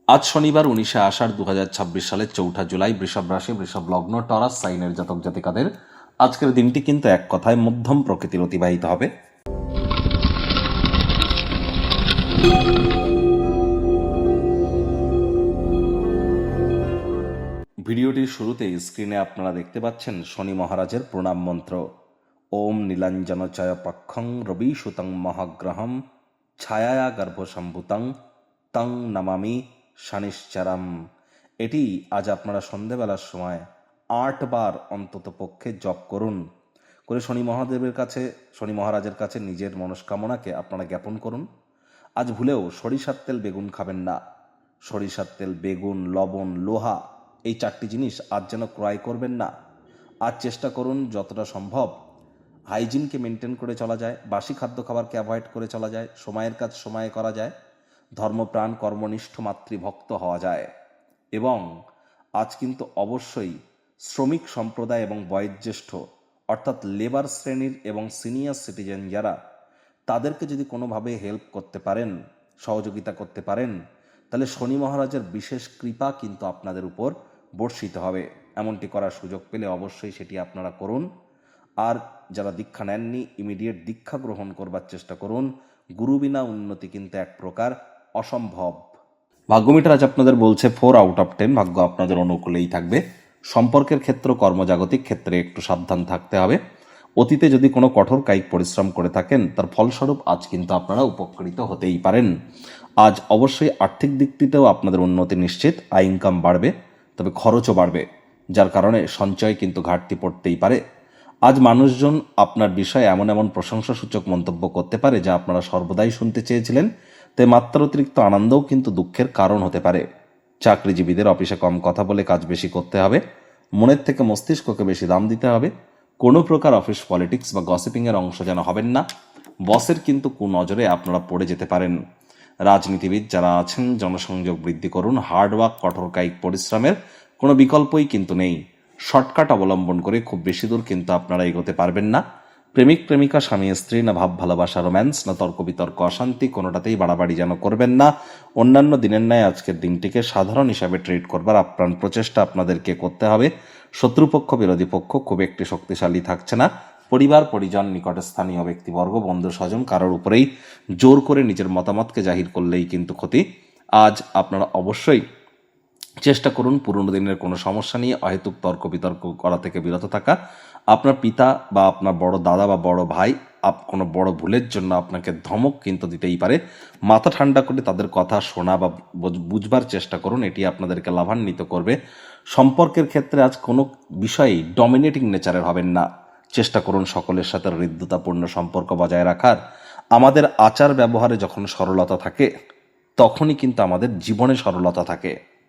আজ শনিবার 19শে আষাঢ় 2026 সালের 4 জুলাই বৃষভ রাশি বৃষভ লগ্ন টরাস সাইনের জাতক জাতিকাদের আজকের দিনটি কিন্তু এক কথায় মধ্যম প্রকৃতির অতিবাহিত হবে। ভিডিওটির শুরুতেই স্ক্রিনে আপনারা দেখতে পাচ্ছেন শনি মহারাজের প্রণাম মন্ত্র। ওম নীলাঞ্জন চয় পক্ষং রবি সুতং মহাগ্রহম ছায়া গর্ভসম্ভূতং তং নমামি শনিশ্চরম। এটি আজ আপনারা সন্ধেবেলার সময় 8 বার অন্তত পক্ষে জপ করুন করে শনি মহারাজের কাছে নিজের মনস্কামনাকে আপনারা জ্ঞাপন করুন। আজ ভুলেও সরিষার তেল বেগুন খাবেন না। সরিষার তেল, বেগুন, লবণ, লোহা এই 4টি জিনিস আজ যেন ক্রয় করবেন না। আজ চেষ্টা করুন যতটা সম্ভব হাইজিনকে মেনটেন করে চলা যায়, বাসি খাদ্য খাবারকে অ্যাভয়েড করে চলা যায়, সময়ের কাজ সময়ে করা যায়, ধর্মপ্রাণ কর্মনিষ্ঠ মাতৃভক্ত হওয়া যায়। এবং আজ কিন্তু অবশ্যই শ্রমিক সম্প্রদায় এবং বয়োজ্যেষ্ঠ অর্থাৎ লেবার শ্রেণীর এবং সিনিয়র সিটিজেন যারা, তাদেরকে যদি কোনোভাবে হেল্প করতে পারেন, সহযোগিতা করতে পারেন, তাহলে শনি মহারাজের বিশেষ কৃপা কিন্তু আপনাদের উপর বর্ষিত হবে। এমনটি করার সুযোগ পেলে অবশ্যই সেটি আপনারা করুন। আর যারা দীক্ষা নেননি, ইমিডিয়েট দীক্ষা গ্রহণ করবার চেষ্টা করুন। গুরু বিনা উন্নতি কিন্তু এক প্রকার অসম্ভব। ভাগ্যমিটার আজ আপনাদের বলছে 4 আউট অফ 10, ভাগ্য আপনাদের অনুকূলেই থাকবে। সম্পর্কের ক্ষেত্র, কর্মজাগতিক ক্ষেত্রে একটু সাবধান থাকতে হবে। অতীতে যদি কোনো কঠোর কায়িক পরিশ্রম করে থাকেন, তার ফলস্বরূপ আজ কিন্তু আপনারা উপকৃত হতেই পারেন। আজ অবশ্যই আর্থিক দিকটিতেও আপনাদের উন্নতি নিশ্চিত। আয় ইনকাম বাড়বে, তবে খরচও বাড়বে, যার কারণে সঞ্চয় কিন্তু ঘাটতি পড়তেই পারে। আজ মানুষজন আপনার বিষয়ে এমন এমন প্রশংসাসূচক মন্তব্য করতে পারে যা আপনারা সর্বদাই শুনতে চেয়েছিলেন, তাই মাত্রাতিরিক্ত আনন্দও কিন্তু দুঃখের কারণ হতে পারে। চাকরিজীবীদের অফিসে কম কথা বলে কাজ বেশি করতে হবে, মনের থেকে মস্তিষ্ককে বেশি দাম দিতে হবে। কোনো প্রকার অফিস পলিটিক্স বা গসিপিংয়ের অংশ যেন হবেন না। বসের কিন্তু কুনজরে আপনারা পড়ে যেতে পারেন। রাজনীতিবিদ যারা আছেন, জনসংযোগ বৃদ্ধি করুন। হার্ডওয়ার্ক, কঠোর কায়িক পরিশ্রমের কোনো বিকল্পই কিন্তু নেই। শর্টকাট অবলম্বন করে খুব বেশি দূর কিন্তু আপনারা এগোতে পারবেন না। প্রেমিক প্রেমিকা, স্বামী স্ত্রী, না ভাব ভালোবাসা রোম্যান্স, না তর্ক বিতর্ক অশান্তি, কোনোটাতেই বাড়াবাড়ি যেন করবেন না। অন্যান্য দিনের ন্যায় আজকের দিনটিকে সাধারণ হিসাবে ট্রিট করবার আপ্রাণ প্রচেষ্টা আপনাদেরকে করতে হবে। শত্রুপক্ষ, বিরোধী পক্ষ খুব একটি শক্তিশালী থাকছে না। পরিবার, পরিজন, নিকটস্থানীয় ব্যক্তিবর্গ, বন্ধু স্বজন কারোর উপরেই জোর করে নিজের মতামতকে জাহির করলেই কিন্তু ক্ষতি। আজ আপনারা অবশ্যই চেষ্টা করুন পুরনো দিনের কোনো সমস্যা নিয়ে অহেতুক তর্ক বিতর্ক করা থেকে বিরত থাকা। আপনার পিতা বা আপনার বড় দাদা বা বড় ভাই কোনো বড় ভুলের জন্য আপনাকে ধমক কিন্তু দিতেই পারে। মাথা ঠান্ডা করে তাদের কথা শোনা বা বুঝবার চেষ্টা করুন, এটি আপনাদেরকে লাভান্বিত করবে। সম্পর্কের ক্ষেত্রে আজ কোনো বিষয়েই ডমিনেটিং নেচারের হবেন না। চেষ্টা করুন সকলের সাথে হৃদ্যতাপূর্ণ সম্পর্ক বজায় রাখার। আমাদের আচার ব্যবহারে যখন সরলতা থাকে, তখনই কিন্তু আমাদের জীবনে সরলতা থাকে।